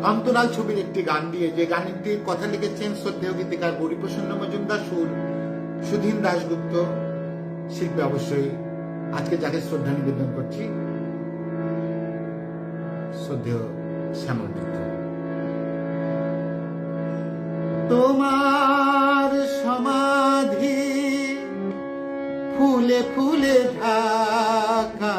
অন্তরাল ছবির একটি গান দিয়ে, যে গানটির কথা লিখেছেন শ্রদ্ধেয় গীতিকার গৌরীপ্রসন্ন মজুমদার, সুর সুধীন দাশগুপ্ত, শিল্পী অবশ্যই আজকে যাকে শ্রদ্ধা নিবেদন করছি শ্রদ্ধেয় শ্যামল মিত্র। তোমার সমাধি ফুলে ফুলে ঢাকা,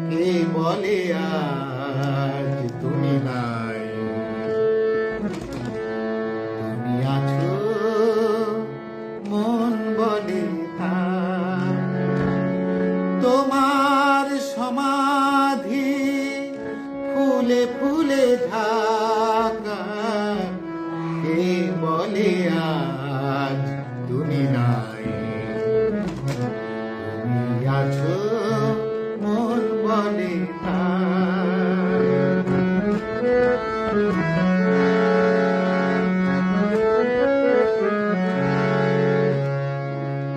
কে বলে আজ তুমি নাই, তুমি আছো মন বলে তাই। তোমার সমাধি ফুলে ফুলে ঢাকা, কে বলে আজ তুমি নাই, তুমি আছো মন বলে তাই।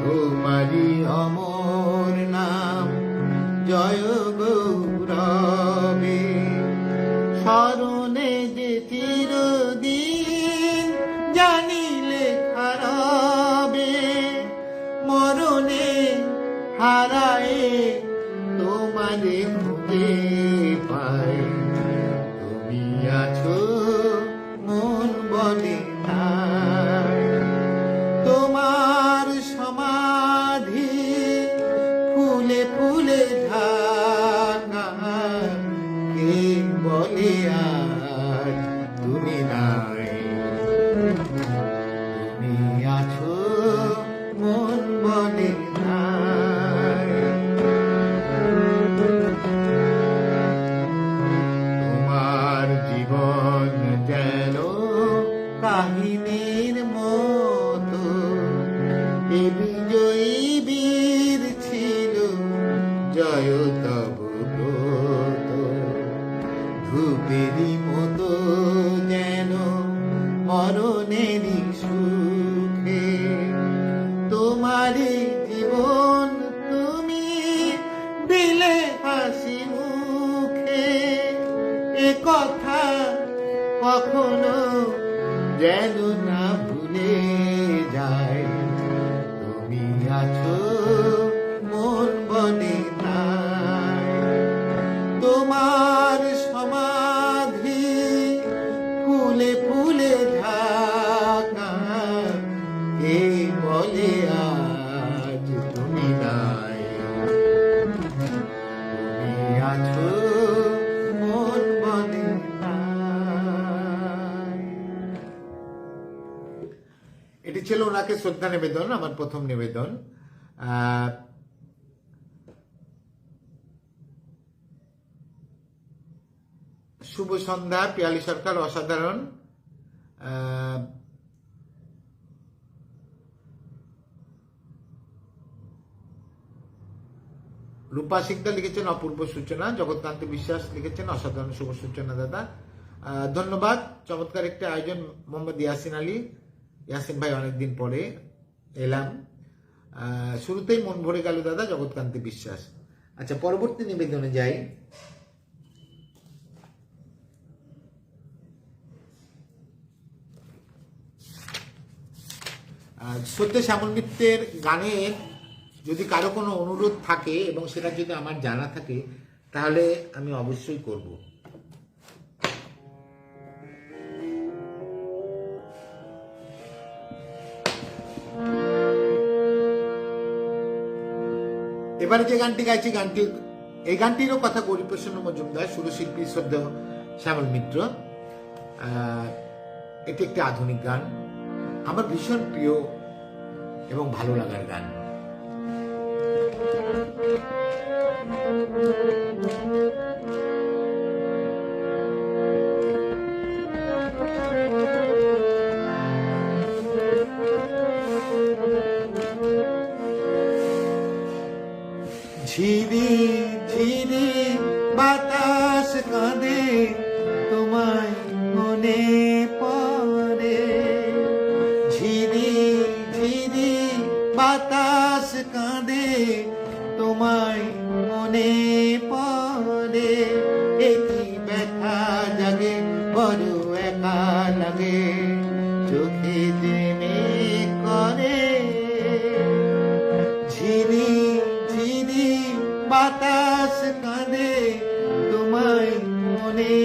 তোমারি অমর নাম জয় গৌরবে, স্মরণে যে চিরদিন জানিলে খারাবে, মরণে হারায়ে তোমারে খুঁজে পাই, তুমি আছো মন বলে তাই। তোমার সমাধি ফুলে ফুলে ঢাকা, কে বলে আজ তুমি নাই, তুমি আছো মন বলে তাই। তোমার জীবন যেন কাহিনীর মতো, এ বিজয়ী বীর ছিল জয় তব ব্রত, ধূপেরই মতো যেন মরণেরই সুখে, তোমারই জীবন তুমি দিলে হাসি মুখে, এ কথা কখনো যেন না ভুলে যায়, তুমি আছো মন বলে তাই। তোমার সমাধি ফুলে ফুলে ঢাকা, কে বলে আজ তুমি নাই, তুমি আছো মন বলে তাই। এটি ছিল ওনাকে শ্রদ্ধা নিবেদন, আমার প্রথম নিবেদন। শুভ সন্ধ্যা। পিয়ালি সরকার অসাধারণ। রূপা সিকদার লিখেছেন অপূর্ব সূচনা। জগৎকান্তি বিশ্বাস লিখেছেন অসাধারণ শুভ সূচনা দাদা, ধন্যবাদ। চমৎকার একটি আয়োজন। মোহাম্মদ ইয়াসিন আলী, ইয়াসিন ভাই অনেকদিন পরে এলাম। শুরুতেই মন ভরে গেল দাদা, জগৎকান্তি বিশ্বাস। আচ্ছা, পরবর্তী নিবেদনে যাই। সত্যি শ্যামল মিত্রের গানের যদি কারো কোনো অনুরোধ থাকে এবং সেটা যদি আমার জানা থাকে, তাহলে আমি অবশ্যই করব। এবারে যে গানটি গাইছি, এই গানটিরও কথা গৌরীপ্রসন্ন মজুমদার, সুরশিল্পী শ্রদ্ধেয় শ্যামল মিত্র। এটি একটি আধুনিক গান, আমার ভীষণ প্রিয় এবং ভালো লাগার গান। ঝিরি ঝিরি বাতাস কাঁদে, তোমায় মনে পড়ে। ঝিরি ঝিরি বাতাস কাঁদে, তোমায় মনে পড়ে। একই ব্যথা জাগে চোখে যে মেঘ করে ঝিরি ঝিরি বাতাস কাঁদে তোমায় মনে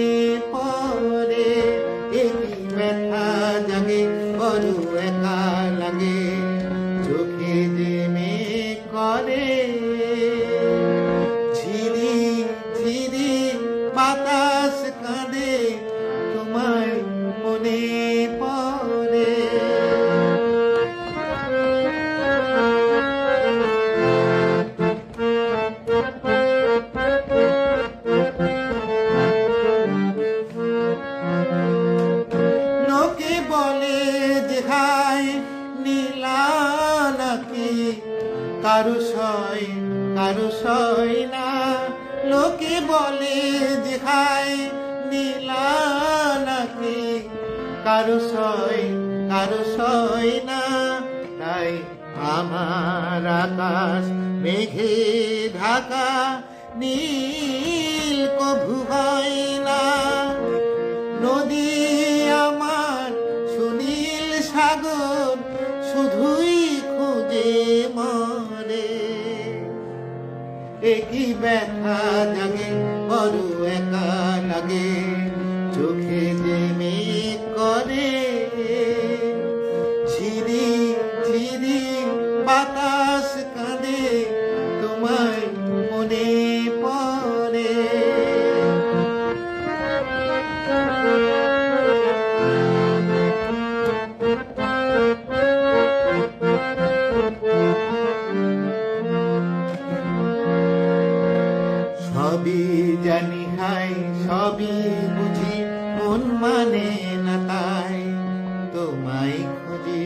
পড়ে একই ব্যথা জাগে বড় একা লাগে চোখে যে মেঘ করে ঝিরি ঝিরি বাতাস কাঁদে তোমায় মনে পড়ে লোকে বলে যে হায় নীলা নাকি কারু সয় না লোকে বলে যে হায় নীলা নাকি কারু সয় না তাই আমার আকাশ মেঘে ঢাকা নীল কভু হয় না নদী আমার সুনীল সাগর শুধুই খুঁজে মরে একই ব্যথা জাগে বড় একা লাগে চোখে যে মেঘ করে ঝিরি ঝিরি বাতাস কাঁদে তোমায় মনে পড়ে সবই জানি হাই সবই বুঝি মন মানে না তাই তোমায় খুঁজি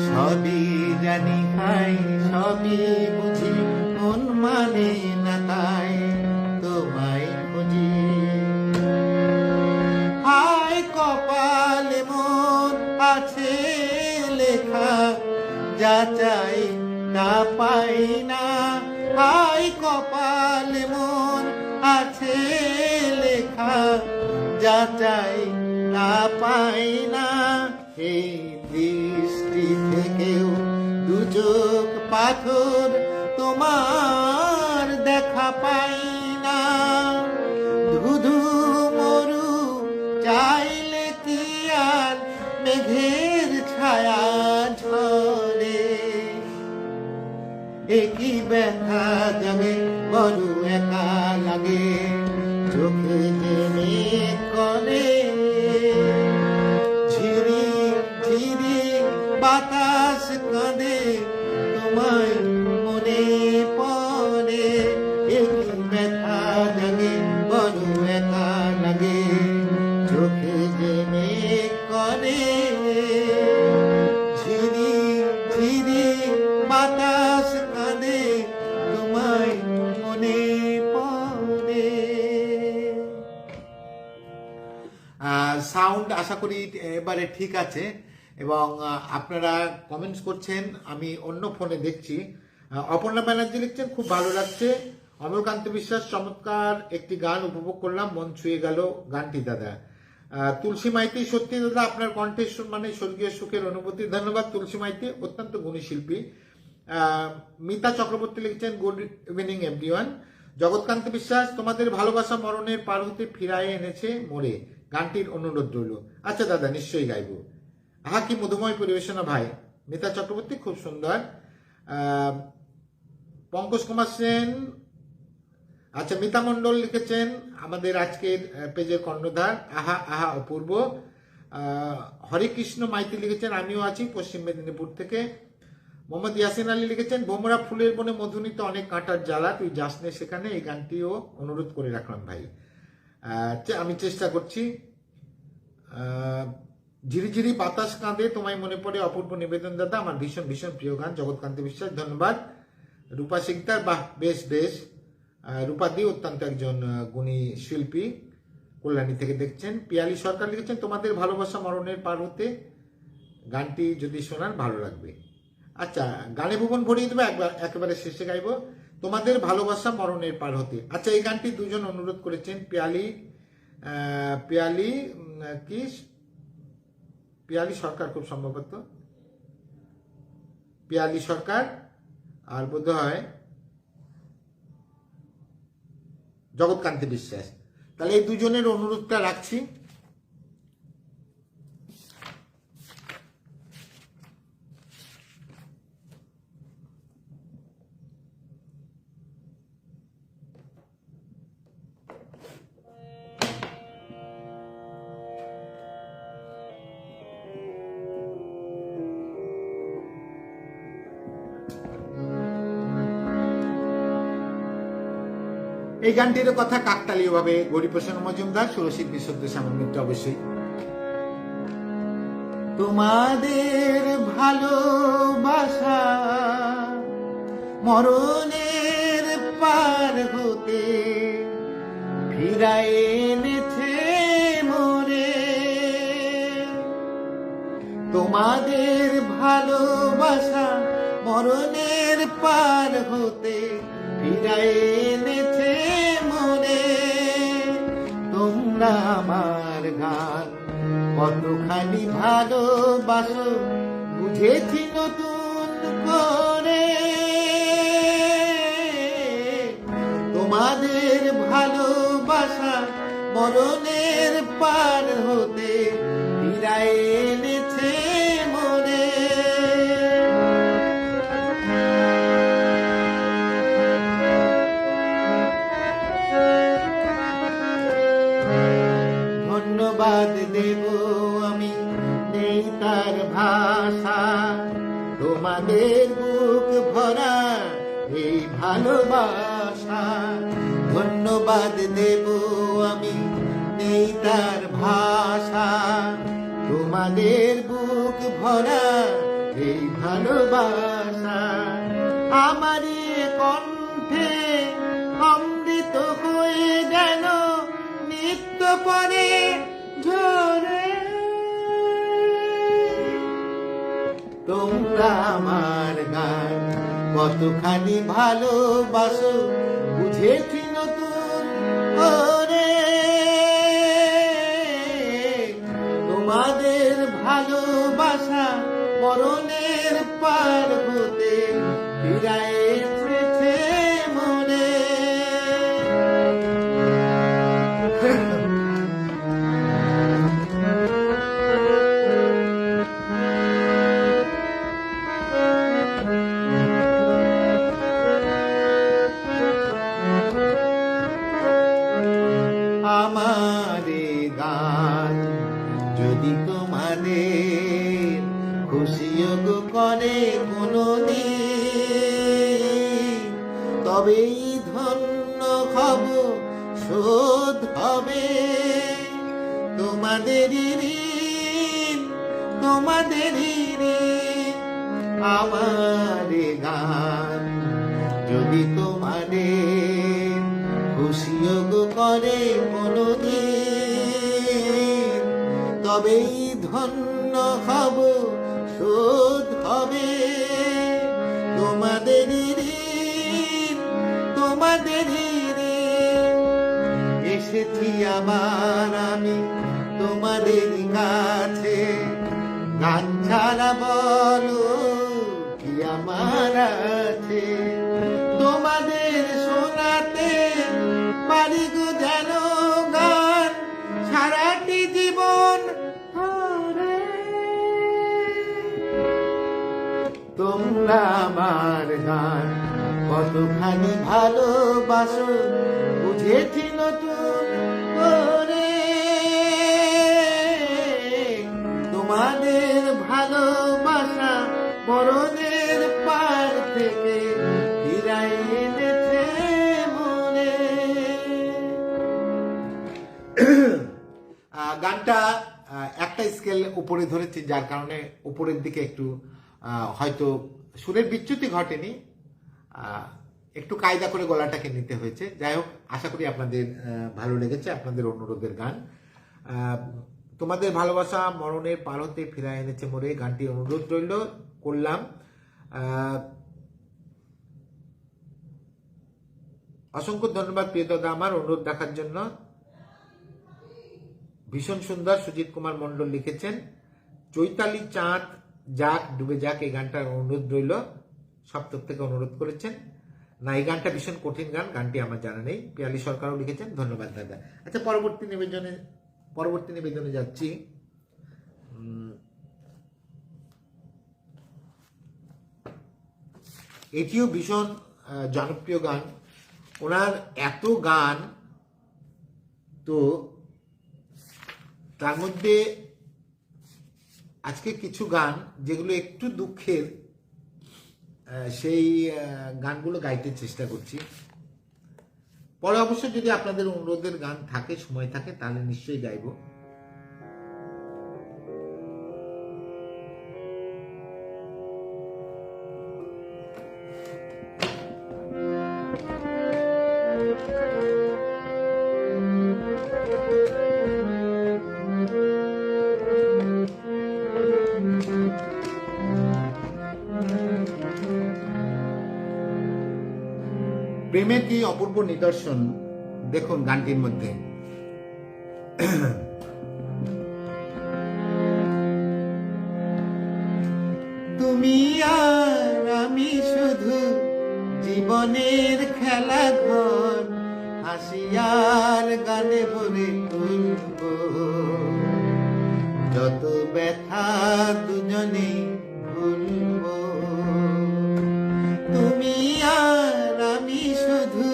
সবই জানি হাই সবই বুঝি মন মানে না তাই তোমায় খুঁজি হায় কপালে মন আছে লেখা যা চাই তা পাই না হায় কপালে মন আছে লেখা যা চাই তা পাই না এই দৃষ্টি থেকেও দু চোখ পাথর তোমার দেখা পাই না ধুধু মরু চাইলে কি আর মেঘের ছায়া ঝরে একই ব্যথা জাগে বড় একা লাগে চোখে যে মেঘ করে ঝিরি ঝিরি বাতাস কাঁদে তোমায় মনে পড়ে একই ব্যথা জাগে বড় একা লাগে চোখে যে মেঘ করে ঝিরি ঝিরি বাতাস কাঁদে তোমায় মনে পড়ে সাউন্ড আশা করি এবারে ঠিক আছে এবং আপনারা কমেন্টস করছেন আমি অন্য ফোনে দেখছি অপর্ণা ব্যানার্জি লিখছেন খুব ভালো লাগছে অমলকান্ত বিশ্বাস চমৎকার একটি গান উপভোগ করলাম মন ছুঁয়ে গেল গানটি দাদা তুলসী মাইতি সত্যি দাদা আপনার কণ্ঠের মানে স্বর্গীয় সুখের অনুভূতি ধন্যবাদ তুলসী মাইতি অত্যন্ত গুণী শিল্পী মিতা চক্রবর্তী লিখছেন গুড ইভিনিং এভরিওয়ান জগৎকান্ত বিশ্বাস তোমাদের ভালোবাসা মরণের পার হতে ফিরায় এনেছে মোরে গানটির অনুরোধ রইল আচ্ছা দাদা নিশ্চয়ই গাইব আহা কি মধুময় পরিবেশনা ভাই মিতা চক্রবর্তী খুব সুন্দর পঙ্কজ কুমার সেন আচ্ছা মিতা মণ্ডল লিখেছেন আমাদের আজকের পেজের কর্ণধার আহা আহা অপূর্ব হরে কৃষ্ণ মাইতি লিখেছেন আমিও আছি পশ্চিম মেদিনীপুর থেকে মোহাম্মদ ইয়াসিন আলী লিখেছেন ভোমরা ফুলের বনে মধুনিতে অনেক কাঁটার জ্বালা তুই যাস নে সেখানে এই গানটিও অনুরোধ করে রাখলাম ভাই আমি চেষ্টা করছি ঝিরিঝিরি বাতাস কাঁদে তোমায় মনে পড়ে অপূর্ব নিবেদন দাদা আমার ভীষণ ভীষণ প্রিয় গান জগৎকান্ত বিশ্বাস ধন্যবাদ রূপা সিকদার বাহ বেশ বেশ রূপাদি অত্যন্ত একজন গুণী শিল্পী কল্যাণী থেকে দেখছেন পিয়ালি সরকার লিখেছেন তোমাদের ভালোবাসা মরণের পার হতে গানটি যদি শোনান ভালো লাগবে আচ্ছা গানে ভুবন ভরিয়ে দেবো একেবারে শেষে গাইবো তোমাদের ভালোবাসা মরণের পার হতে আচ্ছা এই গানটি দুজন অনুরোধ করেছেন পিয়ালি পিয়ালি কি পিয়ালি সরকার, খুব সম্ভবত পিয়ালি সরকার, আর বোধ হয় জগৎকান্তি বিশ্বাস। তাহলে এই দুজনের অনুরোধটা রাখছি। এই গানটির কথা কাকতালীয় ভাবে গৌরীপ্রসন্ন মজুমদার, সুরশিল্পী বিশুদ্ধ শ্যামল মিত্র অবশ্যই। তোমাদের ভালোবাসা মরণের পার হতে ফিরায় এনেছে মোরে, তোমাদের ভালোবাসা মরণের পার হতে ফিরায় এনেছে মোরে। তোমরা আমার গান কতখানি ভালোবাসো বুঝেছি নতুন করে, তোমাদের ভালোবাসা মরণের পার হতে ফিরায় এনেছে মোরে। ধন্যবাদ দেব আমি নেই তার ভাষা, তোমাদের বুক ভরা এই ভালোবাসা। ধন্যবাদ দেব আমি নেই তার ভাষা, তোমাদের বুক ভরা এই ভালোবাসা। আমারই কণ্ঠে অমৃত হয়ে গেল নিত্য পরে ঝরে। তোমরা আমার গান কতখানি ভালোবাসো বুঝেছি নতুন করে, তোমাদের ভালোবাসা মরণের পার হতে ফিরায় এসেছে মনে। আমারে গান যদি তোমাদের খুশিও করে কোনদিন, তবেই ধন্য হব শোধ হবে তোমাদেরই ঋণ, তোমাদেরই ঋণ। আমারে গান যদি তোমাদের খুশিও করে কোনদিন, তবেই ধন্য হব শোধ হবে তোমাদেরই ঋণ, তোমাদেরই ঋণ। এসেছি আবার আমি তোমাদের কাছে, গান ছাড়া বলো কি আমার আছে। তোমাদের শোনাতে পারি গো যেন গান সারাটি জীবন ধরে। তোমরা আমার গান কতখানি ভালোবাসো বুঝেছি নতুন করে, তোমাদের ভালোবাসা মরণের পার থেকে ফিরায় এনেছে মনে। গানটা একটা স্কেল উপরে ধরেছি, যার কারণে উপরের দিকে একটু হয়তো সুরের বিচ্যুতি ঘটেনি, একটু কায়দা করে গলাটাকে নিতে হয়েছে। যাই হোক, আশা করি আপনাদের ভালো লেগেছে আপনাদের অনুরোধের গান। তোমাদের ভালোবাসা মরণের পার হতে ফিরায় এনেছে মোরে গানটি অনুরোধ রইল করলাম। অসংখ্য ধন্যবাদ প্রিয় দাদা আমার অনুরোধ রাখার জন্য। ভীষণ সুন্দর। সুজিত কুমার মন্ডল লিখেছেন। চৈতালি চাঁদ যাক ডুবে যাক, এই গানটার অনুরোধ রইল, সপ্তক থেকে অনুরোধ করেছেন। না, এই গানটা ভীষণ কঠিন গান, গানটি আমার জানা নেই। পিয়ালি সরকারও লিখেছেন, ধন্যবাদ দাদা। আচ্ছা, পরবর্তী নিবেদনে যাচ্ছি। এটিও ভীষণ জনপ্রিয় গান, ওনার এত গান, তো তার মধ্যে আজকে কিছু গান যেগুলো একটু দুঃখের, সেই গানগুলো গাইতে চেষ্টা করছি। পরে অবশ্য যদি আপনাদের অনুরোধের গান থাকে, সময় থাকে, তাহলে নিশ্চয়ই গাইব। প্রেমের কি অপূর্ব নিদর্শন দেখুন গানটির মধ্যে। তুমি আর আমি শুধু জীবনের খেলা ঘর, হাসি আর গানে ভরে তুলব যত ব্যথা দুজনে ভুলব। তুমি আর আমি শুধু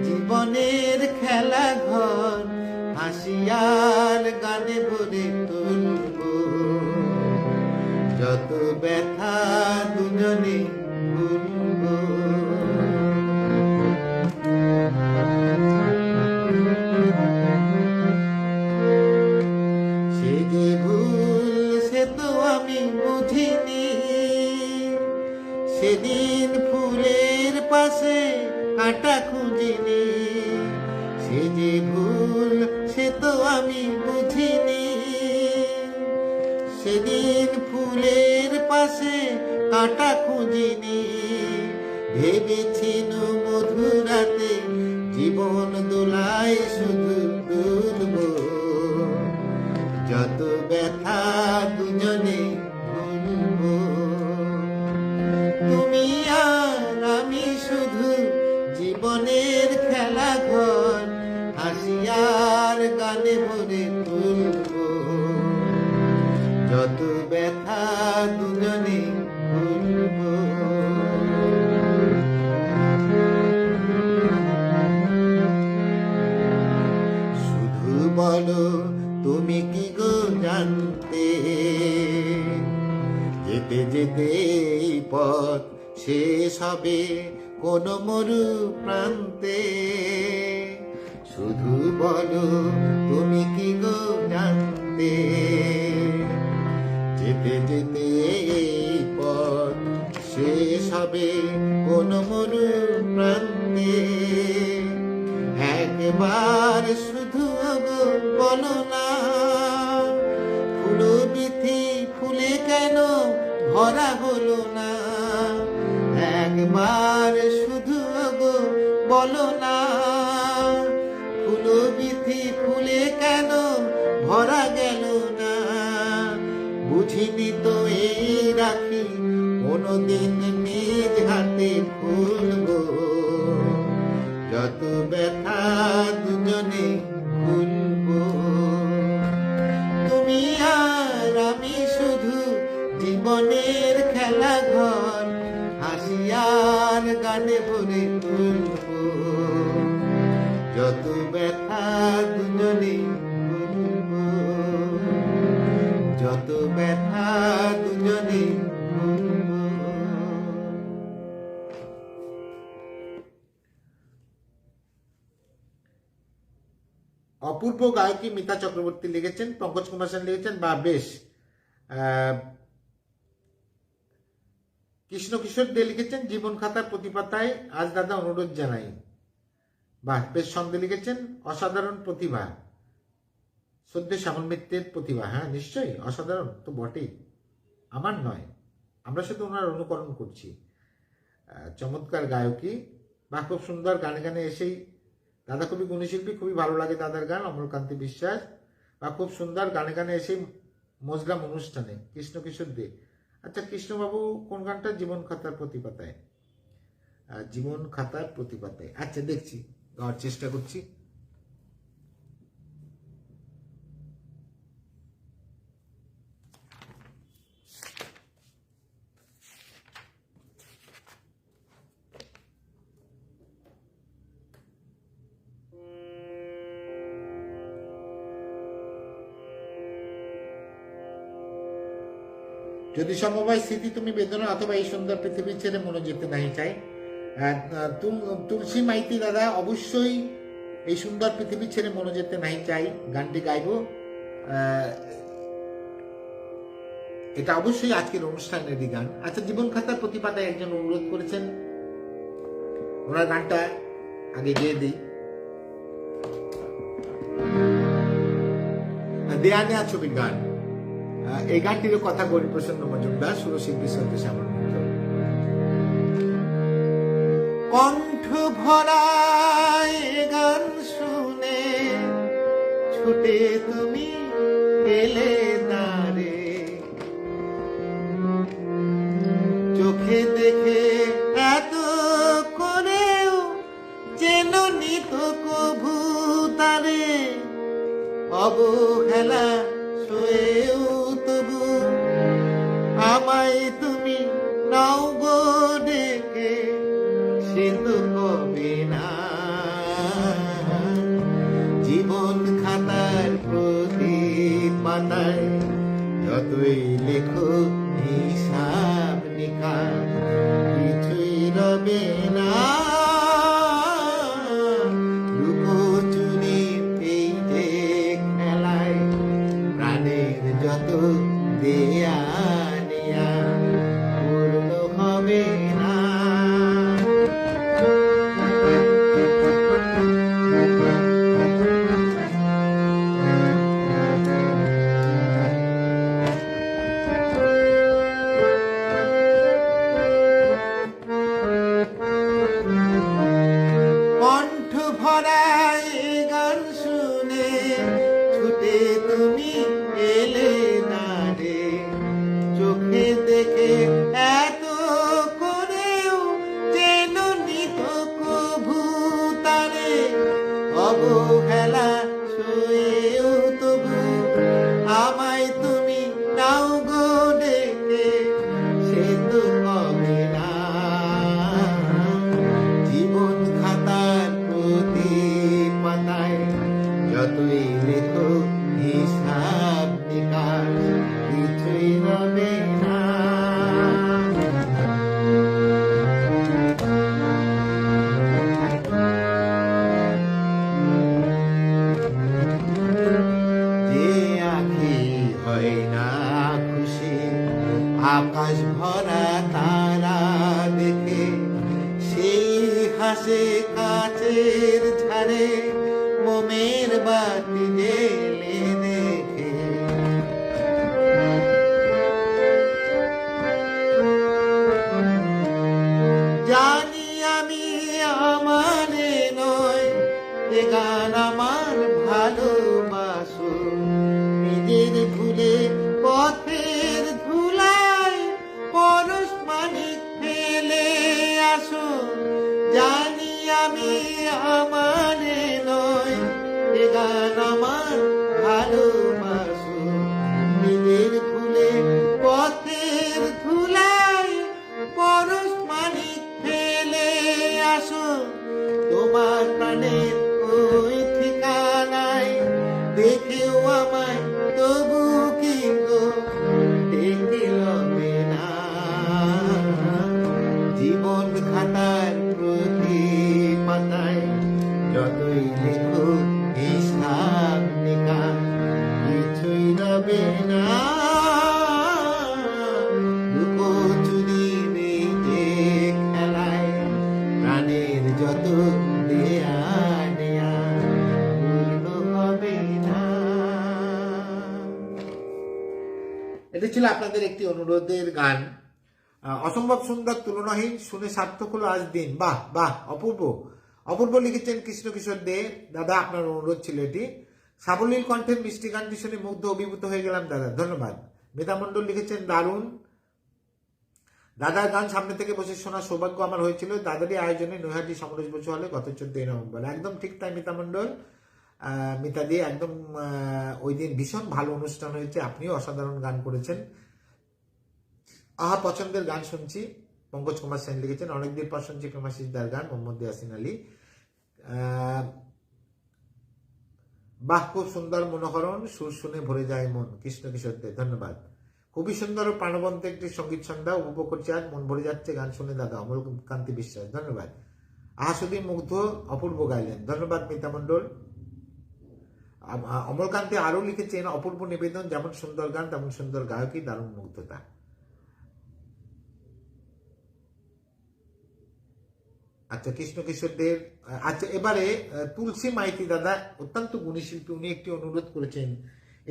জীবনের খেলা ঘর, হাসি আর গানে ভরে তুলব যত ব্যথা দুজনে ভুলব। সে যে ভুল সে তো আমি বুঝিনি, সেদিন ফুলের পাশে কাঁটা খুঁজিনি। সে যে ভুল সে তো আমি বুঝিনি, সেদিন ফুলের পাশে কাঁটা খুঁজিনি। ভেবেছিল মধুরাতে জীবন দোলায় শুধু তুলব যত ব্যথা দুজনে ভুলব। তুমি আর আমি শুধু জীবনের খেলা ঘর, হাসি আর গানে ভরে তুলব যত ব্যথা দুজনে ভুলব। শুধু বলো তুমি কি গো জানতে, যেতে যেতে এই পথ শেষ হবে কোন মরু প্রান্তে। শুধু বলো তুমি কি গো জানতে, যেতে যেতে এই পথ শেষ হবে কোন মরু প্রান্তে। একবার শুধু বলো না, ফুলো বিথি ফুলে কেন ভরা হলো না। একবার শুধু বলো না, ফুলো বিথি ফুলে কেন ভরা গেল না। বুঝিনি তো এই রাখি কোনদিন নিজ হাতে খুলব যত ব্যথা দুজনে ভুলব। তুমি আর আমি শুধু জীবনের খেলা ঘর, হাসি আর গানে ভরে তুলব যত ব্যথা দুজনে ভুলব যত ব্যথা দুজনে ভুলব। অপূর্ব গায়কী মিতা চক্রবর্তী লিখেছেন, পঙ্কজ কুমার সেন লিখেছেন। বা বেশ, কৃষ্ণ কিশোর দে লিখেছেন জীবন খাতার প্রতি পাতায় আজ দাদা অনুরোধ জানাই। বাহ, বেশ সন্দেহ লিখেছেন অসাধারণ প্রতিভা, সদ্য শ্যামল মিত্রের প্রতিভা। হ্যাঁ নিশ্চয়ই অসাধারণ তো বটেই, আমার নয়, আমরা শুধু ওনার অনুকরণ করছি। চমৎকার গায়কী, বা খুব সুন্দর গানে গানে এসেই দাদা খুবই গুণীশিল্পী, খুবই ভালো লাগে দাদার গান। অমরকান্তি বিশ্বাস, বা খুব সুন্দর গানে গানে এসে মজলাম অনুষ্ঠানে কৃষ্ণ কিশোর দে। আচ্ছা কৃষ্ণবাবু কোন গানটা? জীবন খাতার প্রতি পাতায়, জীবন খাতার প্রতি পাতায়। আচ্ছা দেখছি, গাওয়ার চেষ্টা করছি। যদি সমবায় স্মৃতি তুমি বেদনা অথবা এই সুন্দর পৃথিবী ছেড়ে মনে যেতে নাই চাই। তুলসী মাইতি দাদা অবশ্যই এই সুন্দর পৃথিবী ছেড়ে মনে যেতে নাই চাই গানটি গাইব। এটা অবশ্যই আজকের অনুষ্ঠানেরই গান। আচ্ছা জীবন খাতার প্রতি পাতায় একজন অনুরোধ করেছেন, ওনার গানটা আগে গিয়ে দিই। দেয়া নেয়া ছবির গান। এই গানটির কথা গরিপ্রসন্ন মজুমদার, সুরশিল্পী সত্যি শ্যামল মিত্র। কণ্ঠ ভরা গান শুনে ছুটে তুমি এলে না রে, চোখে দেখে এত করেও যেন নিত কভু তারে, অবহেলা শুয়েও তবু আমায় তুমি নাও গো ডেকে, সে তো কবে না। জীবন খাতার প্রতি পাতায় যতই লেখো হিসাব নিকাশ কিছুই রবে না। লুকোচুরি এই যে খেলায় প্রাণের যত দেয়া নেয়া পূর্ণ হবে না। কণ্ঠ ভরা গান শুনে ছুটে তুমি এলে না রে, চোখে দেখে এত করেও যেন নিত কভু তারে, অবহেলা শুয়েও তবু আমায় তুমি নাও গো ডেকে, সে তো কবে না। জীবন খাতার প্রতি পাতায় যতই লেখো হিসাব নিকাশ কিছুই রবে না। যে আঁখি হয় না খুশি আকাশ ভরা তারা দেখে, সেই হাসে কাচের ঝাড়ে মোমের বাতি জেলে দেখে। জানি আমি আমার নয় এ গান আমার ভালোবাসো, নিজের ভুলে পথের ধুলায় পরশ মানিক ফেলে আসো। জানি আমি আমার নয় এ গান আমার ভালোবাসো, নিজের ভুলে পথের ধুলায় পরশ মানিক ফেলে আসো। তোমার প্রাণের ওই ঠিকানায় দেখেও আমায় তবু কি গো ডেকে লবে না। জীবন খাতার প্রতি পাতায় যতই লেখো হিসাব নিকাশ কিছুই রবে না। লুকোচুরির এই যে খেলায় প্রাণের যত দেয়া নেয়া পূর্ণ হবে না। এটা ছিল আপনাদের একটি অনুরোধের গান। অসম্ভব সুন্দর, তুলনাহীন, শুনে সার্থক হলো আজ দিন। বাহ বাহ, অপূর্ব অপূর্ব লিখেছেন কৃষ্ণ কিশোর দে। দাদা আপনার অনুরোধ ছিল এটি। সাবলীল কণ্ঠের মিষ্টি গানটি শুনে মুগ্ধ অভিভূত হয়ে গেলাম দাদা, ধন্যবাদ। মিতা মণ্ডল লিখেছেন দারুণ, দাদার গান সামনে থেকে বসে শোনার সৌভাগ্য আমার হয়েছিল দাদারই আয়োজনে নৈহাটি সমরেশ বসু হলে গত 14 নভেম্বর। একদম ঠিক তাই মিতা মণ্ডল, মিতা দিয়ে একদম ওই দিন ভীষণ ভালো অনুষ্ঠান হয়েছে, আপনিও অসাধারণ গান করেছেন। আহা পছন্দের গান শুনছি, পঙ্কজ কুমার সেন লিখেছেন অনেকদিন পর শুনছি ফেমাসিসদার গান, মোহাম্মদ ইয়াসিন আলী। বাহ খুব সুন্দর মনোহরণ, সুর শুনে ভরে যায় মন, কৃষ্ণ কিশোরদের, ধন্যবাদ। খুবই সুন্দর ও প্রাণবন্ত একটি সঙ্গীত সন্ধ্যা উপভোগ করছে আজ, মন ভরে যাচ্ছে গান শুনে দাদা, অমলকান্তি বিশ্বাস, ধন্যবাদ। আহা শুধু মুগ্ধ, অপূর্ব গাইলেন, ধন্যবাদ মিতা মণ্ডল। অমলকান্তি আরও লিখেছেন অপূর্ব নিবেদন, যেমন সুন্দর গান তেমন সুন্দর গায়কই, দারুণ মুগ্ধতা। আচ্ছা কৃষ্ণ কিশোরদের। আচ্ছা এবারে তুলসী মাইতি দাদা অত্যন্ত গুণী শিল্পী, উনি একটি অনুরোধ করেছেন,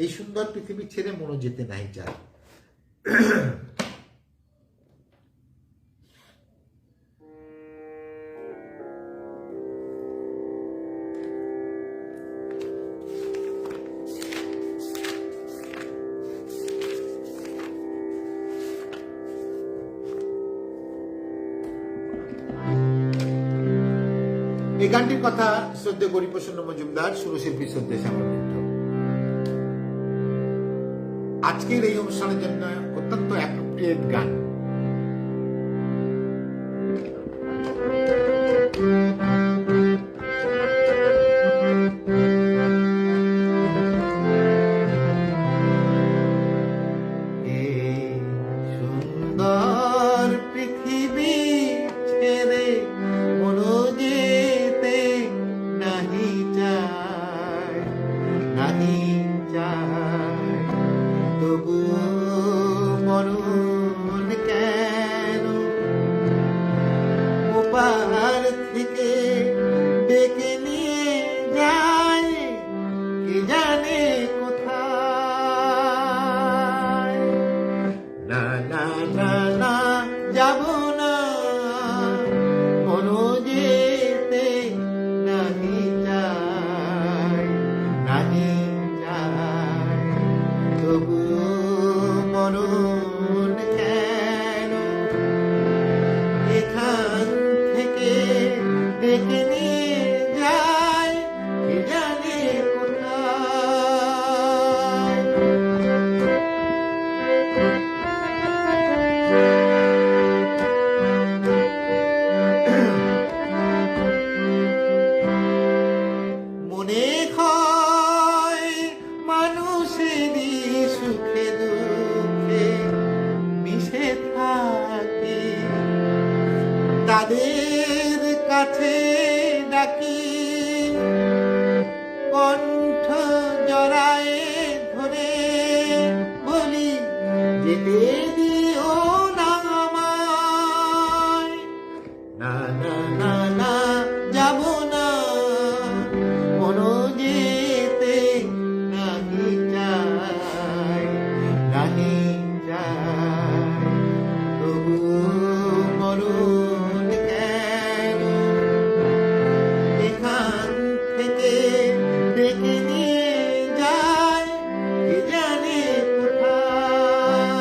এই সুন্দর পৃথিবী ছেড়ে মনো যেতে নাই চায়। এই গানটির কথা শ্রদ্ধেয় গরিপ্রসন্ন মজুমদার, সুরশিল্পী শ্রদ্ধেয় শ্যামল মিত্র। আজকের এই অনুষ্ঠানের জন্য অত্যন্ত অ্যাপ্রোপ্রিয়েট গান। থেকে ডেকে নিয়ে যায় কে জানে কোথায়। না না না না যাব না মনো যেতে নাহি চায়, নাহি চায় তবু মরণ কেন এখান থেকে ডেকে নিয়ে যায় কে জানে কোথায়। মনে হয় মানুষেরই সুখে দুঃখে মিশে থাকি, তাদের কাছে ডাকি কণ্ঠ জড়ায়ে ধরে বলি যেতে দিও না আমায়। না না না না যাব না মনো যেতে নাহি চায়, নাহি চায় তবু মরণ কেন এখান থেকে ডেকে নিয়ে যায় কে জানে কোথায়।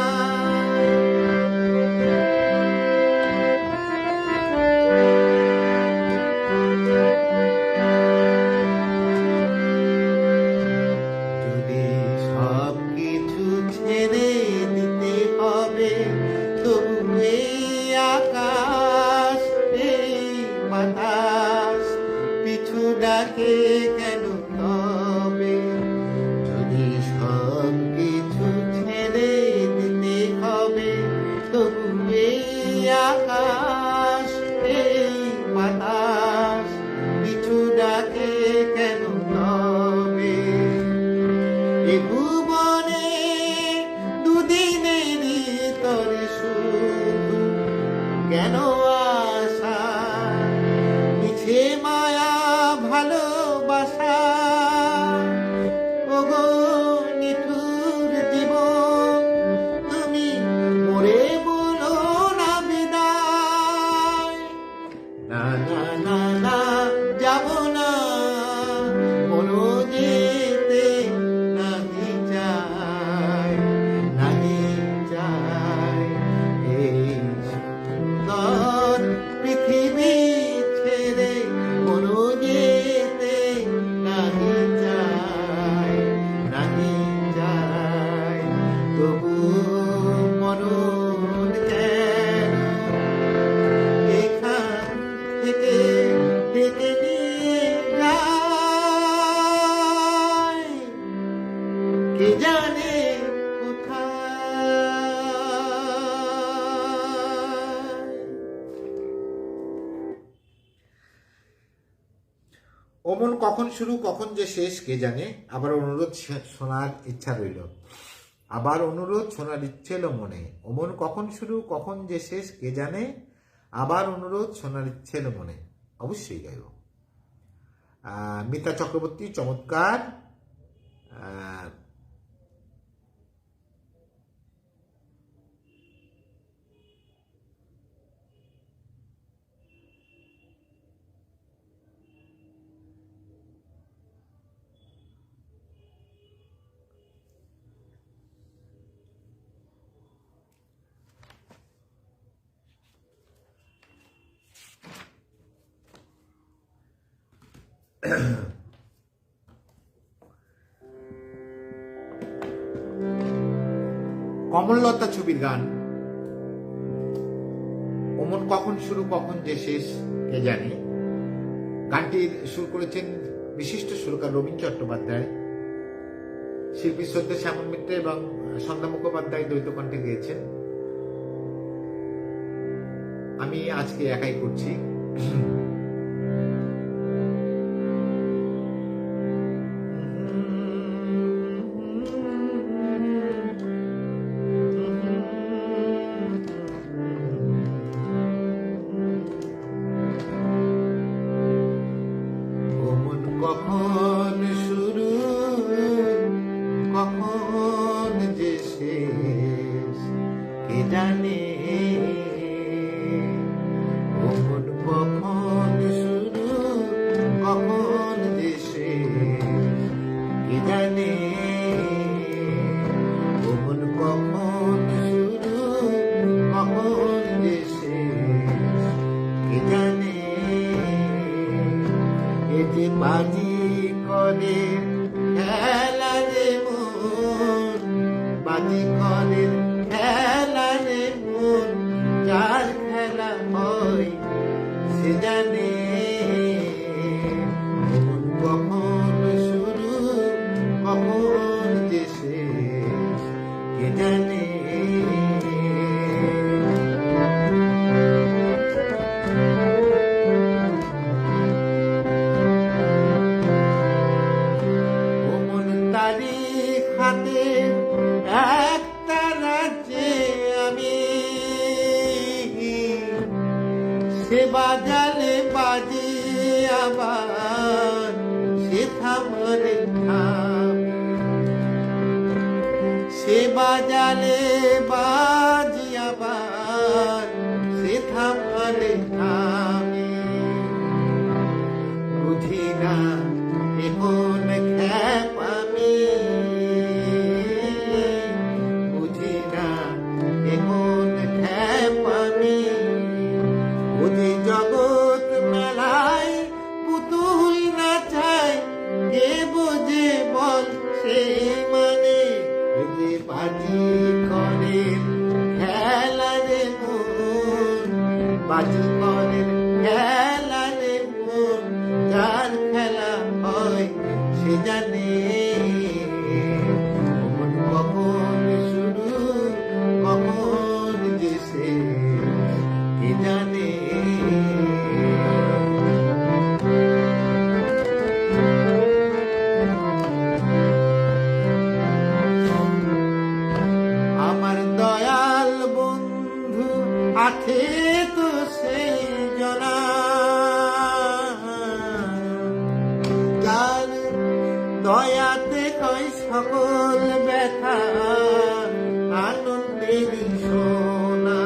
যদি সব কিছু ছেড়ে দিতে হবে তবু এই আকাশ এই বাতাস পিছু ডাকে কেন তবে। যদি সব কিছু ছেড়ে দিতে হবে তবু এই আকাশ এই বাতাস পিছু ডাকে কেন তবে। এ ভুবনে দুদিনেরই তরে শুধু কেন আশা মিছে মায়া ভালোবাসা। ওগো নিঠুর জীবন তুমি মরে বলো না বিদায়। না না না না যাব না মনো যেতে কে জানে কোথায়। অমন কখন শুরু কখন যে শেষ কে জানে, আবার অনুরোধ শোনার ইচ্ছা রইল, আবার অনুরোধ শোনার ইচ্ছে এলো মনে। অমন কখন শুরু কখন যে শেষ কে জানে, আবার অনুরোধ শোনার ইচ্ছে এলো মনে। অবশ্যই গাইব। মিতা চক্রবর্তী চমৎকার। কমললতা ছবির গান অমন কখন শুরু কখন যে শেষ কে জানে। গানটির সুর করেছেন বিশিষ্ট সুরকার রবীন চট্টোপাধ্যায়, শিল্পী শ্রদ্ধা শ্যামল মিত্র এবং সন্ধ্যা মুখোপাধ্যায় দ্বৈত কণ্ঠে গেয়েছেন। আমি আজকে একাই করছি। কখন শুরু কখন যে শেষ কে জানে। কখন শুরু কখন যে শেষ কে জানে। কখন শুরু কখন যে শেষ কে জানে। এ যে বাজি করে খেলা রে মন, বাজি করে খেলা রে মন, যার খেলা হয় সে জানে। কখন শুরু কখন যে শেষ কে জানে। হাতে একটা রাজ্যে আমি, সে বাজালে বাজি আবার সে থামলে থাম। সে বাজালে বাজি আবার সে থামলে থামে। বুঝি না এখন খ্যাপ আমি, বুঝি না এখন খ্যাপ আমি। বুঝি জগৎ মেলায় পুতুল নাচায়, কে বোঝে বল সে মানে। যে বাজি করে খেলা রে মন, বাজি করে খেলা রে মন, যার খেলা হয় সে জানে। কখন শুরু কখন যে শেষ কে জানে। আমার দয়াল বন্ধু আছে তো সেই জনা, যার দয়াতে কয় সকল ব্যথা আনন্দের সোনা।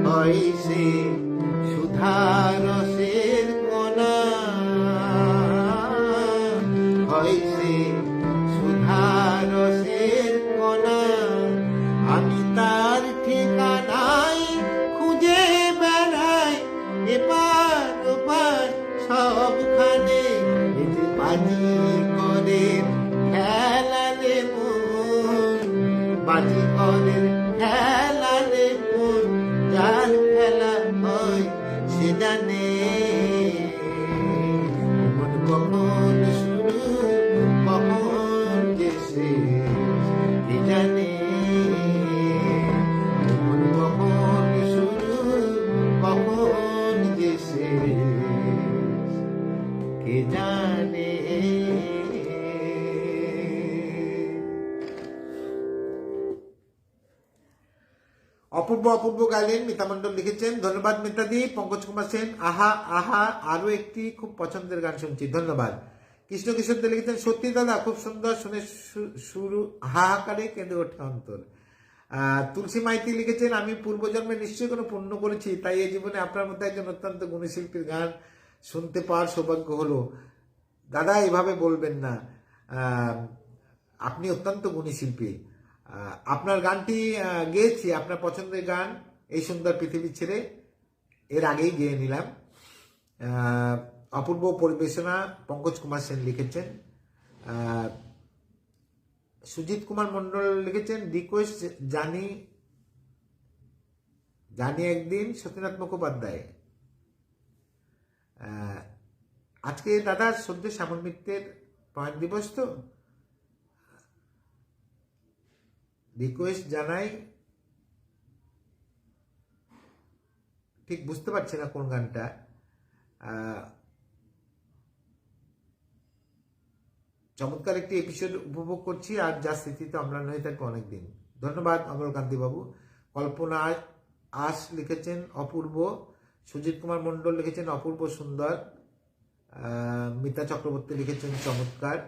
হয় সে সুধারসের কণা, হয় সে সুধারসের কণা। আমি তার ঠিকানায় খুঁজে বেড়াই এপার ওপার সবখানে। বাজি করে খেলা রে মন, বাজি করে খেলা রে মন, যার খেলা হয় সে জানে। কখন শুরু কখন অপূর্ব অপূর্ব গাইলেন, মিতা মণ্ডল লিখেছেন, ধন্যবাদ মিতাদি। পঙ্কজ কুমার সেন, আহা আহা, আরো একটি খুব পছন্দের গান শুনছি, ধন্যবাদ। কৃষ্ণ কিশোর দে লিখেছেন, সত্যি দাদা খুব সুন্দর, শুনে শুরু হাহাকারে কেঁদে ওঠে অন্তর। তুলসী মাইতি লিখেছেন, আমি পূর্বজন্মে নিশ্চয়ই কোনো পুণ্য করেছি, তাই এই জীবনে আপনার মতো একজন অত্যন্ত গুণী শিল্পীর গান শুনতে পাওয়ার সৌভাগ্য হলো। দাদা এভাবে বলবেন না, আপনি অত্যন্ত গুণী শিল্পী। আপনার গানটি গেয়েছি, আপনার পছন্দের গান এই সুন্দর পৃথিবী ছেড়ে এর আগেই গেয়ে নিলাম। অপূর্ব পরিবেশনা পঙ্কজ কুমার সেন লিখেছেন। সুজিত কুমার মণ্ডল লিখেছেন, রিকোয়েস্ট জানি জানি একদিন, সত্যনাথ মুখোপাধ্যায়। আজকে দাদা সদ্য শ্যামল মিত্রের প্রয়াণ দিবস, তো রিকোয়েস্ট জানাই, ঠিক বুঝতে পারছি না কোন গানটা। চমৎকার একটি এপিসোড উপভোগ করছি, আর যা স্মৃতিতে অম্লান হয়ে থাকবে অনেকদিন। ধন্যবাদ অমলকান্তি বাবু। কল্পনা আস লিখেছেন, অপূর্ব। সুজিত কুমার মণ্ডল লিখেছেন, অপূর্ব সুন্দর। মিতা চক্রবর্তী লিখেছেন, চমৎকার।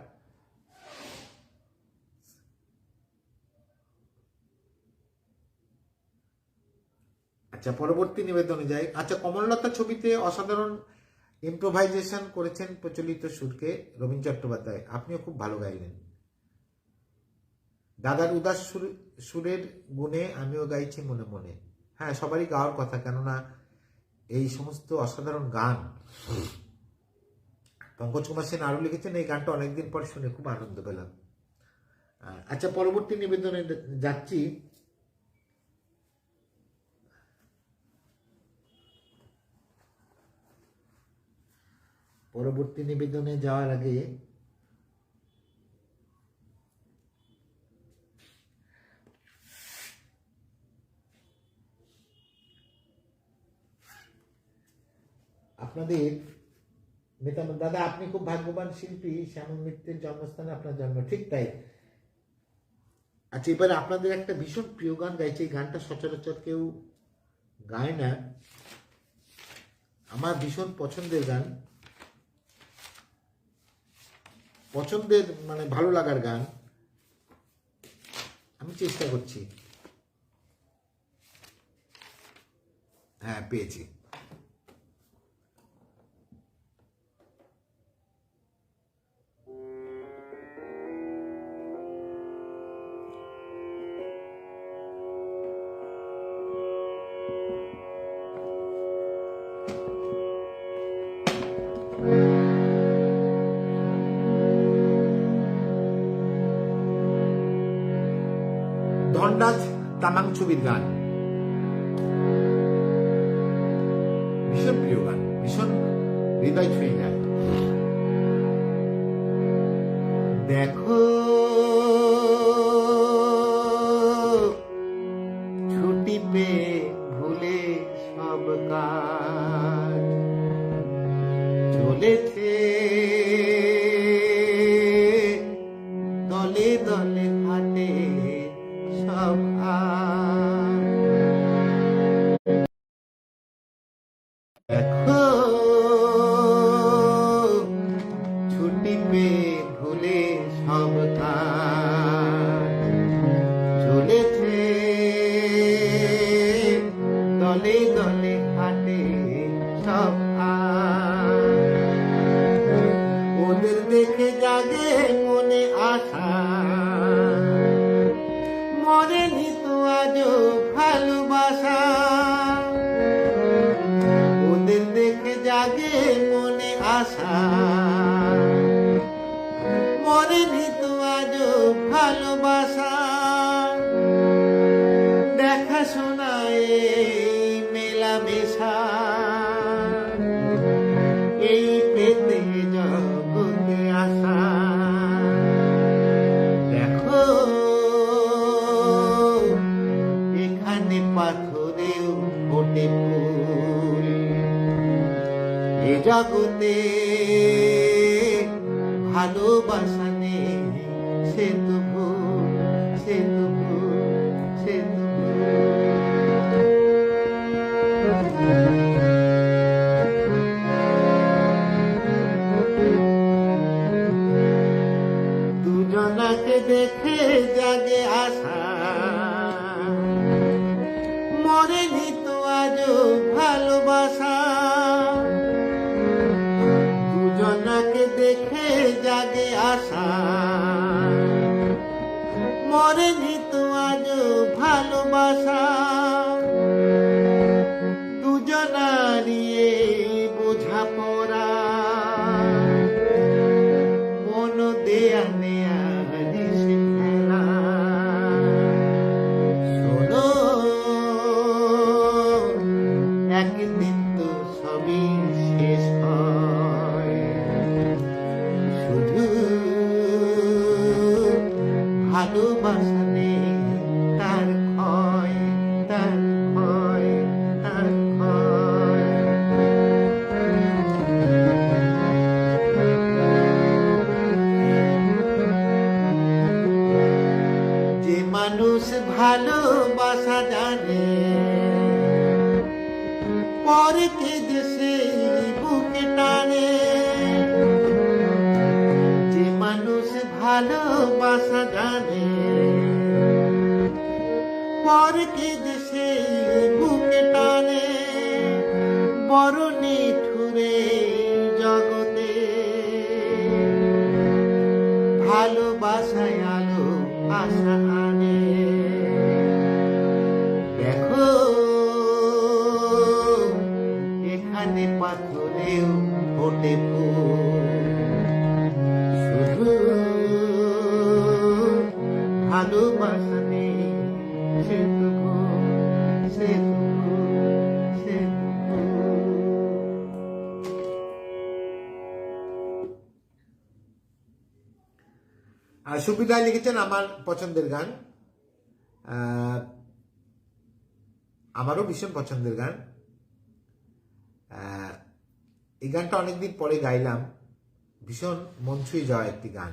আচ্ছা, পরবর্তী নিবেদনে যাই। আচ্ছা, কমললতা ছবিতে অসাধারণ ইম্প্রোভাইজেশন করেছেন প্রচলিত সুরকে রবীন চট্টোপাধ্যায়, আপনিও খুব ভালো গাইলেন। দাদার উদাস সুরের গুণে আমিও গাইছি মনে মনে। হ্যাঁ, সবারই গাওয়ার কথা, কেননা এই সমস্ত অসাধারণ গান। পঙ্কজ কুমার সেন আরো লিখেছেন, এই গানটা অনেকদিন পর শুনে খুব আনন্দ পেলাম। আচ্ছা, পরবর্তী নিবেদনে যাচ্ছি। পরবর্তী নিবেদনে যাওয়ার আগে আপনাদের দাদা, আপনি খুব ভাগ্যবান শিল্পী, শ্যামল মিত্রের জন্মস্থানে আপনার জন্ম, ঠিক তাই। আচ্ছা, এবারে আপনাদের একটা ভীষণ প্রিয় গান গাইছে, এই গানটা সচরাচর কেউ গায় না, আমার ভীষণ পছন্দের গান, পছন্দের মানে ভালো লাগার গান, আমি চেষ্টা করছি। হ্যাঁ, পেয়েছি। ধনরাজ তামাং ছবির গান, ভীষণ প্রিয় গান, ভীষণ হৃদয় ছুঁয়ে গান। দেখো ছুটি পেয়ে ভুলে সব কাজ চলেছে দলে দলে হাটে সব। দেখো ছুটি পেয়ে ভুলে সব কাজ চলেছে দলে দলে হাটে সব। ওদের দেখে জাগে মনে আশা, মরেনি তো আজও ভালোবাসা। ওদের দেখে জাগে মনে আশা, মরেনি তো আজও ভালোবাসা। দেখাশোনা এই মেলামেশা, এই পেতে জগতে আসা। দেখো এখানে পাথরেও ফোটে ফুল, এ জগতে ভালোবাসা নেই, সে তো ভুল, সে তো ভুল, সে তো ভুল। দুজনাকে দেখে জাগে আশা, মরেনি তো আজও ভালোবাসা। দুজনাকে দেখে জাগে আশা, মরেনি তো আজও ভালোবাসা। দুজনারই বোঝাপড়া, মন দেয়া নেয়া নিশে খেলা। শোনো, একদিন তো সবই শেষ হয়, শুধু ভালোবাসা নেই তার ক্ষয়, তার ক্ষয়, তার ক্ষয়। যে মানুষ ভালোবাসা জানে, পরকে দেশে বুকে টানে। যে মানুষ ভালোবাসা জানে, পরকে দেশে বুকে টানে। বড় নিঠুরে জগতে ভালোবাসায় আলো আশা আনে। দেখো, এখানে পাথরেও ফোটে ফুল, শুধু ভালোবাসা নেই সেটুকু, সেটুকু, সেটুকু। আর সুবিধায় লিখেছেন আমার পছন্দের গান, আমারও ভীষণ পছন্দের গান। এই গানটা অনেকদিন পরে গাইলাম, ভীষণ মন ছুঁয়ে যাওয়া একটি গান।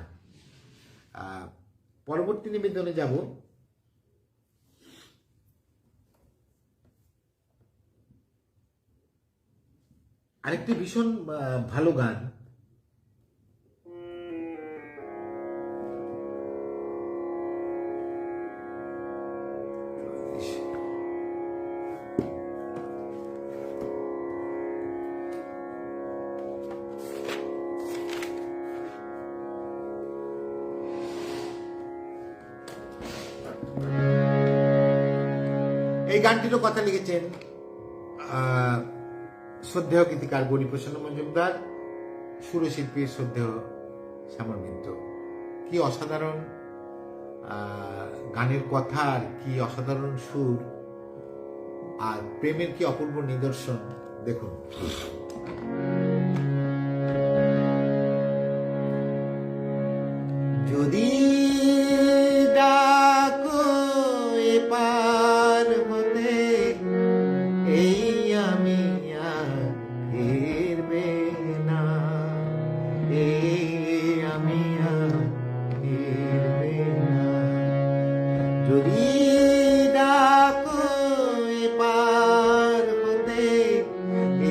পরবর্তী নিবেদনে যাব। আরেকটি ভীষণ ভালো গান, এই গানটিরও কথা লিখেছেন শ্রদ্ধেয় গীতিকার গৌরীপ্রসন্ন মজুমদার, সুরশিল্পী শ্রদ্ধেয় শ্যামল মিত্র। কি অসাধারণ গানের কথা, আর কি অসাধারণ সুর, আর প্রেমের কি অপূর্ব নিদর্শন। দেখুন, যদি ডাকো এপার হতে, এই আমি আর ফিরবে না, এই আমি আর ফিরবে না। যদি ডাকো এপার হতে,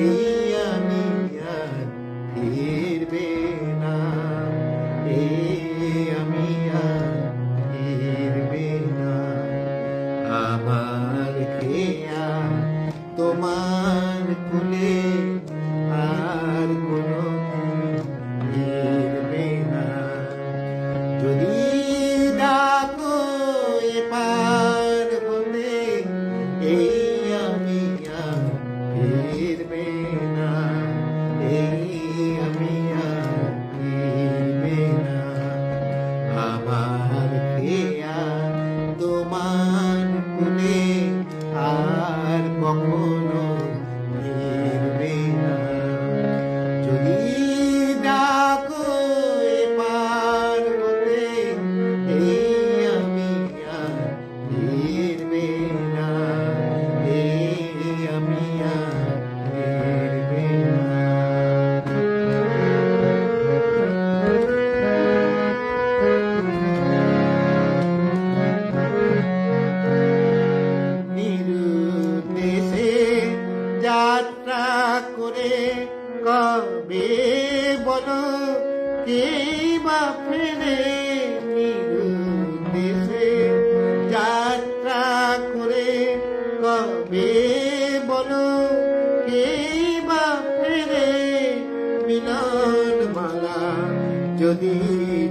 এই আমি আর ফিরবে না, এই আমি আর ফিরবে না। আমার খেয়া তোমার কুলে আর কোনো ফিরবে না। যদি ডাকো এপার হতে, এই আমি আর ফিরবে না, এই আমি আর ফিরবে না। আমার খেয়া তোমার কুলে আর কখনো ফিরবে না। যদি ডাকো এপার হতে,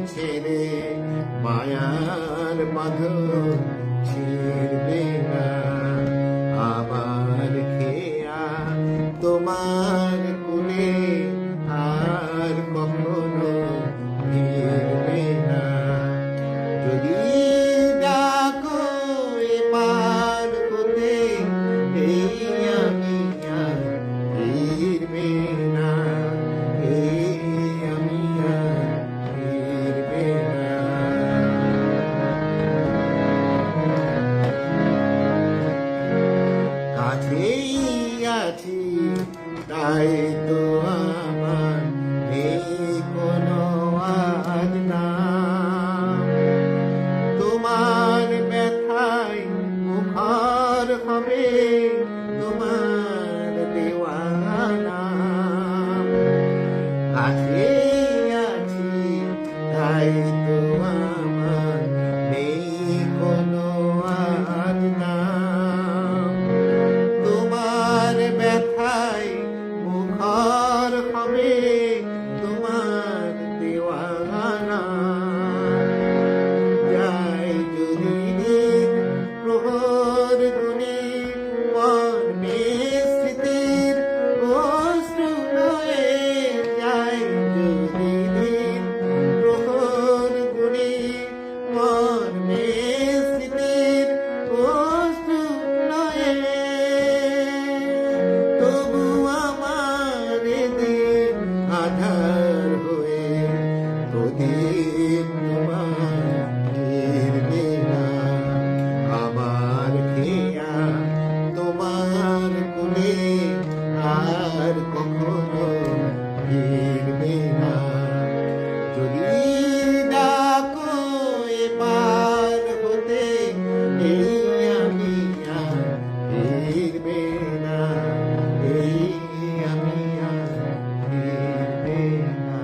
ছেড়ে মায়ার বাঁধন ছিড়বে না আমার খেয়া তোমার কুলে আর কখনো ফিরবে না যদি ডাকো এপার হতে এই আমি আর ফিরবে না এই আমি আর ফিরবে না কাছেই আছি তাই তো আমার এই কোনো আজ না তোমার ব্যথায় মুখর হবে তোমার দেওয়ানা কাছেই আছি তাই তো আমার নেই কোনো আজ না তোমার ব্যথায় মুখর হবে তোমার দেওয়ানা যাই যদি দিন প্রহর গুণে মর্মে স্মৃতির অশ্রু নয়ে যাই যদি দিন প্রহর গুণে মর্মে স্মৃতির অশ্রু নয়ে তবু আমার দিন আধার হয়ে প্রদীপ তোমার ফিরবে না আমার খেয়া তোমার কোলে আর কখনো ফিরবে না যদি ডাকো এপার হতে এই আমি আর ফিরবে না এই আমি আর ফিরবে না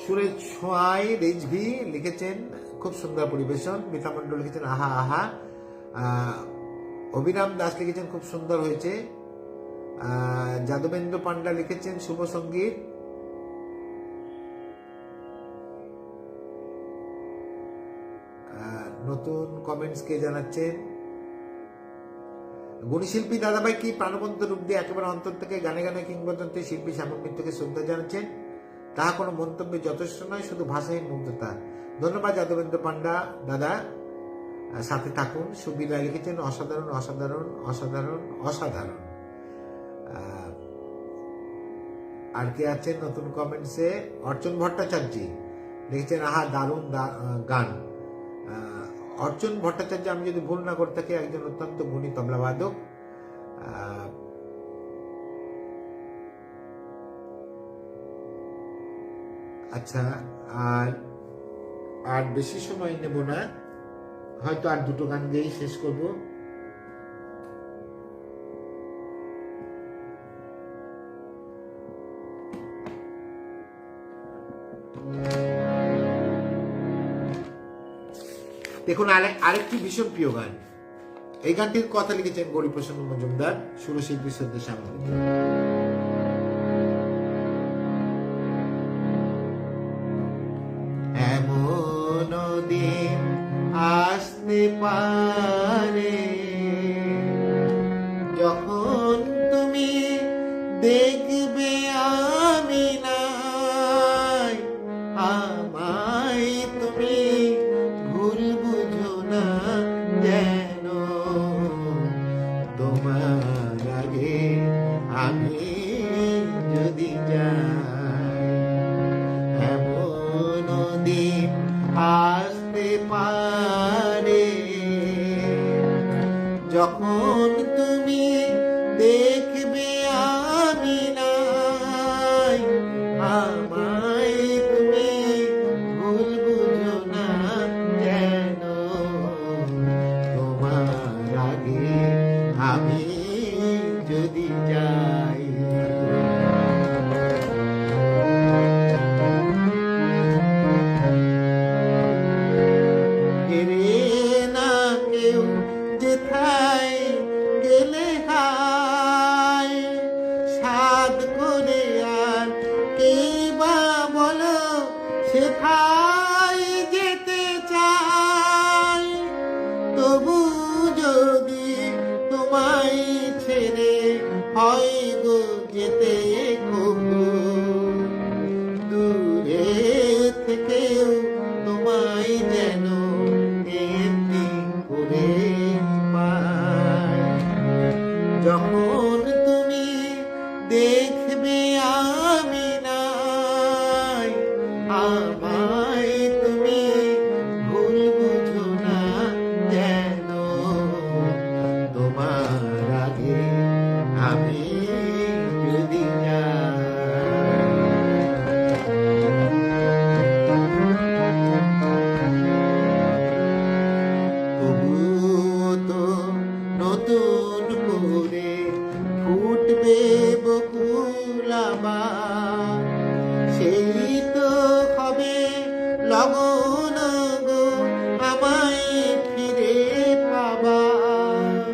সুরেশ ছোঁয়াই রেজভি লিখেছেন খুব সুন্দর পরিবেশন মিতা মণ্ডল লিখেছেন আহা আহা অভিরাম দাস লিখেছেন খুব সুন্দর হয়েছে যাদবেন্দ্র পান্ডা লিখেছেন শুভ সঙ্গীত নতুন কমেন্টস কে জানাচ্ছেন গুণীশিল্পী দাদাভাই কি প্রাণবন্ত রূপ দিয়ে একেবারে অন্তর থেকে গানে গানে কিংবদন্তি শিল্পী শ্যামল মিত্রকে শ্রদ্ধা জানাচ্ছেন তাহা কোনো মন্তব্যে যথেষ্ট নয় শুধু ভাষাহীন মুগ্ধতা ধন্যবাদ যাদবেন্দ্র পান্ডা দাদা সাথে থাকুন সুবীর রায় লিখেছেন অসাধারণ অসাধারণ অসাধারণ অসাধারণ আর কে আছেন নতুন কমেন্টসে অর্চন ভট্টাচার্য লিখেছেন আহা দারুণ গান অর্চন ভট্টাচার্য আমি যদি ভুল না করে থাকি একজন অত্যন্ত গুণী তবলাবাদক আচ্ছা আর বেশি সময় নেব না হয়তো আর দুটো গান দিয়েই শেষ করব দেখুন আরেকটি ভীষণ প্রিয় গান এই গানটির কথা লিখেছেন গৌরীপ্রসন্ন মজুমদার সুরশিল্পী শ্রদ্ধা শ্যামল মিত্র এমন দিন আসতে পারে যখন তুমি দেখবে আমি নাই আমায় তুমি ভুল বুঝো না যেন তোমার আগে আমি যদি যাই এমন দিন আসতে পারে যখন তুমি দেখবে আমি নাই আমায় তুমি ভুল বুঝো না যেন তোমার আগে আমি যদি যাই সাধ করে আর কে বা বলো সেথায় যেতে চাই, তবু যদি তোমায় ছেড়ে হয় গো যেতে কবু, দূরে থেকেও তোমায় যেন এমনি করে পাই। যখন তুমি দেখবে আমি নাই, আমায় তুমি ভুল বুঝো না যেন, তোমার আগে আমি যদি তবুও তো নতুন করে ফুটবে বকুল আবার, সেই তো হবে লগন গো আমায় ফিরে পাবার।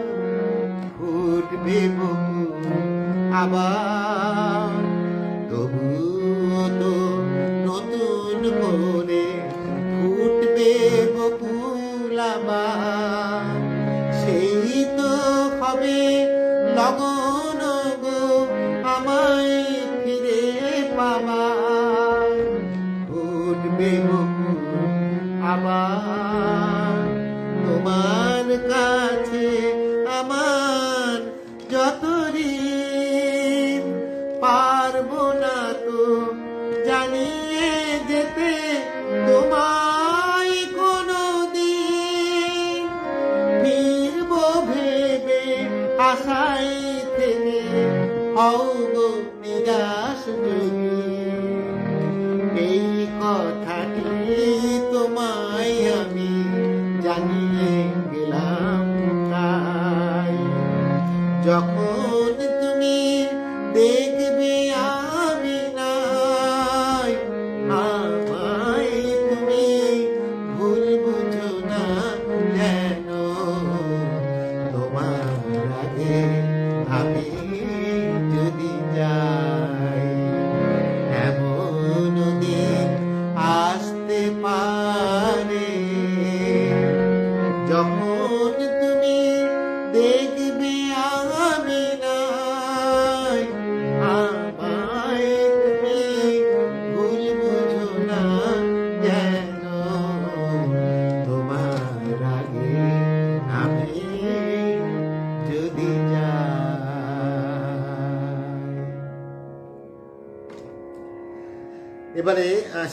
ফুটবে বকুল আবার, তবুও তো নতুন করে ফুটবে বকুল আবার, সেই তো হবে লগন গো আমায় ফিরে পাবার। ফুটবে বকুল আবার, তোমার কাছে আমার যত ঋণ, পারবো না তো জানিয়ে যেতে তোমায় কোনো দিন। ফিরবো ভেবে আশায় থেকে হও গো নিরাশ যদি, এই কথাটি তোমায় আমি জানিয়ে গেলাম তাই। যখন তুমি দেখবে আমি নাই, আমায় তুমি ভুল বুঝো না যেন, তোমার আগে আমি যদি যাই। এমন দিন আসতে পারে যখন তুমি দেখবে আমি নাই, আমায় তুমি ভুল বুঝো না যেন, তোমার আগে আমি যদি যাই। এবারে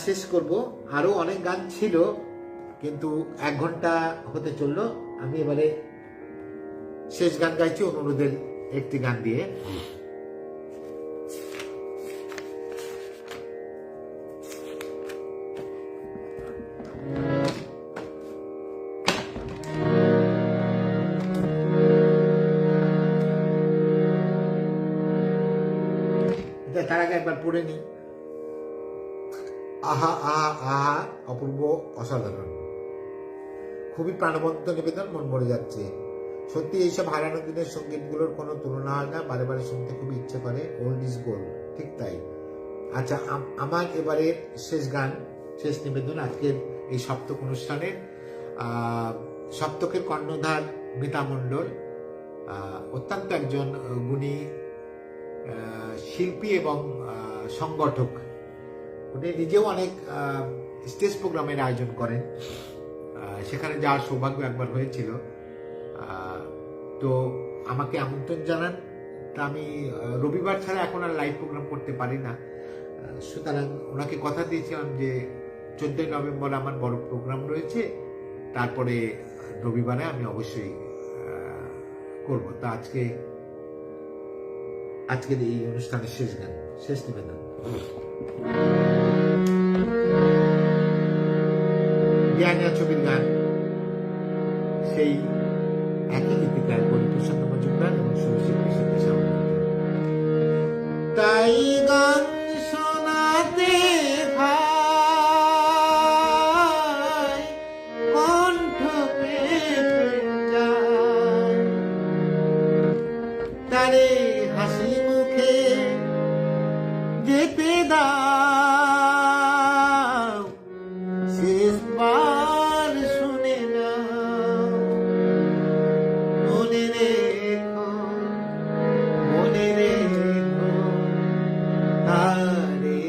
শেষ করব। আরো অনেক গান ছিল কিন্তু 1 ঘন্টা হতে চললো। আমি এবারে শেষ গান গাইছি অনুরোধের একটি গান দিয়ে। তার আগে একবার পড়ে নি। আহা আহা আহা অপূর্ব অসাধারণ, খুবই প্রাণবন্ত নিবেদন, মন ভরে যাচ্ছে। সত্যি এইসব হারানো দিনের সঙ্গীতগুলোর কোনো তুলনা হয় না, বারে বারে শুনতে খুবই ইচ্ছে করে। ওল্ড ইজ গোল্ড, ঠিক তাই। আচ্ছা, আমার এবারে শেষ গান, শেষ নিবেদন আজকের এই সপ্তক অনুষ্ঠানের। সপ্তকের কর্ণধার মিতা মণ্ডল অত্যন্ত একজন গুণী শিল্পী এবং সংগঠক। উনি নিজেও অনেক স্টেজ প্রোগ্রামের আয়োজন করেন, সেখানে যাওয়ার সৌভাগ্য একবার হয়েছিল। তো আমাকে আমন্ত্রণ জানান, তা আমি রবিবার ছাড়া এখন আর লাইভ প্রোগ্রাম করতে পারি না। সুতরাং ওনাকে কথা দিয়েছিলাম যে 14ই নভেম্বর আমার বড় প্রোগ্রাম রয়েছে, তারপরে রবিবারে আমি অবশ্যই করব। তা আজকের এই অনুষ্ঠানের শেষ গান, শেষ নিবেদন। জ্ঞানিয়া ছবির গান, সেই একই গীতিকার প্রশান্ত মজুমদার এবং সুরশিল্পী সত্যি সামন্ত। তাই গান শোনাতে ভাই কণ্ঠ যায়, তারে হাসি মুখে দাও, শেষবার শুনে নাও, মনে রেখো তারে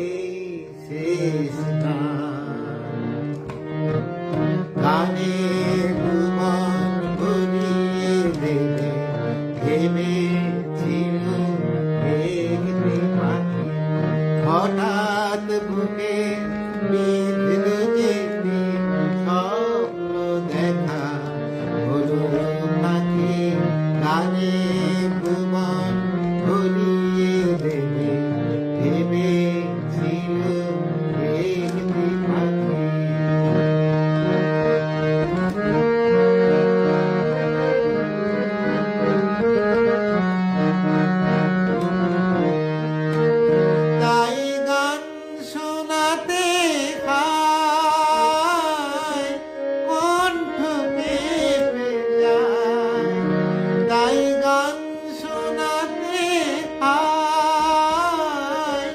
শেষ গান। গানে ভুবন ভরিয়ে দেবে, ভেবেছিল একটি পাখি, হঠাৎ বুকে বিঁধল যেতে স্বপ্ন দেখা হলো পাখি। গানে ভুবন ভরিয়ে দেবে, ভেবেছিল একটি পাখি। তাই গান শোনাতে পায়, কণ্ঠ কেঁপে যায়। তাই গান শোনাতে পায়,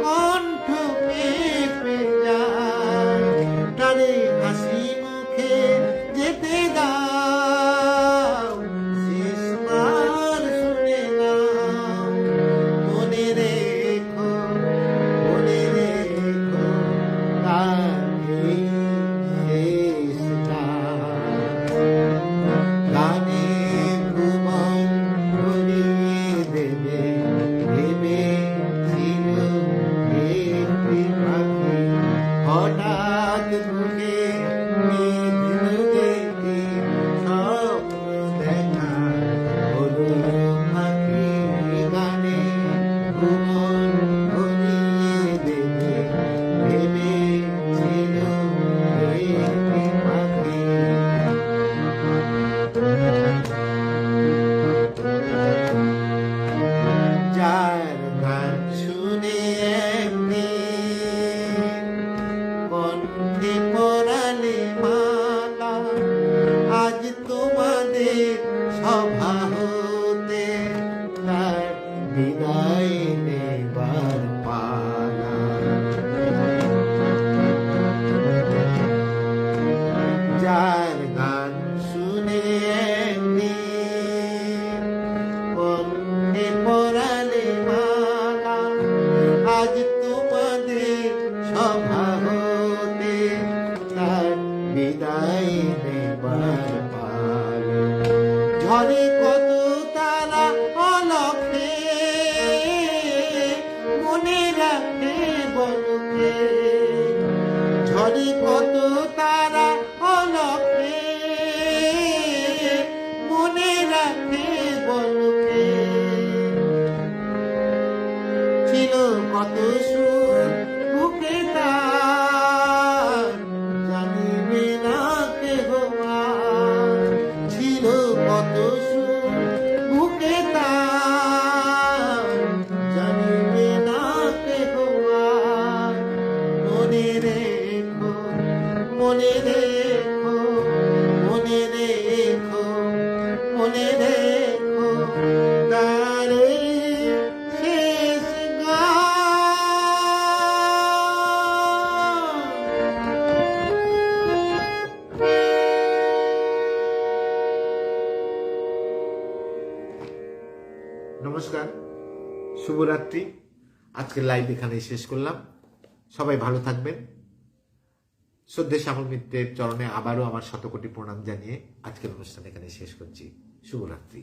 কণ্ঠ কেঁপে যায়। তারে হাসি মুখে যেতে দাও, শেষবার শুনে নাও, মনে রেখো তারে শেষ গান। গানে ভুবন ভরিয়ে দেবে, ভেবেছিল একটি পাখি, হঠাৎ বুকে বিঁধল যেতে স্বপ্ন দেখা হলো পাখি। গানে ভুবন ভরিয়ে দেবে, ভেবেছিল একটি পাখি। যার গান শুনে একদিন কণ্ঠে পরালে মালা, আজ তোমাদের সভা হতে তার বিদায় নেবার পালা। যার গান শুনে একদিন কণ্ঠে পরালে মালা, আজ তোমাদের সভা হতে তার বিদায় নেবার পালা। ঝরে কত তারা অলক্ষে, মনে রাখে বলকে। ঝরে কত তারা অলক্ষে, মনে রাখে বলকে। ছিল কত সুর বুকে তার, জানিবে না কেহ আর। ছিল কত সুর বুকে তার, জানিবে না কেহ আর। মনে রেখো তারে শেষ নমস্কার, শুভরাত্রি। আজকের লাইভ এখানেই শেষ করলাম। সবাই ভালো থাকবেন। শ্রদ্ধেয় শ্যামল মিত্রের চরণে আবারও আমার শতকোটি প্রণাম জানিয়ে আজকের অনুষ্ঠান এখানে শেষ করছি। শুভরাত্রি।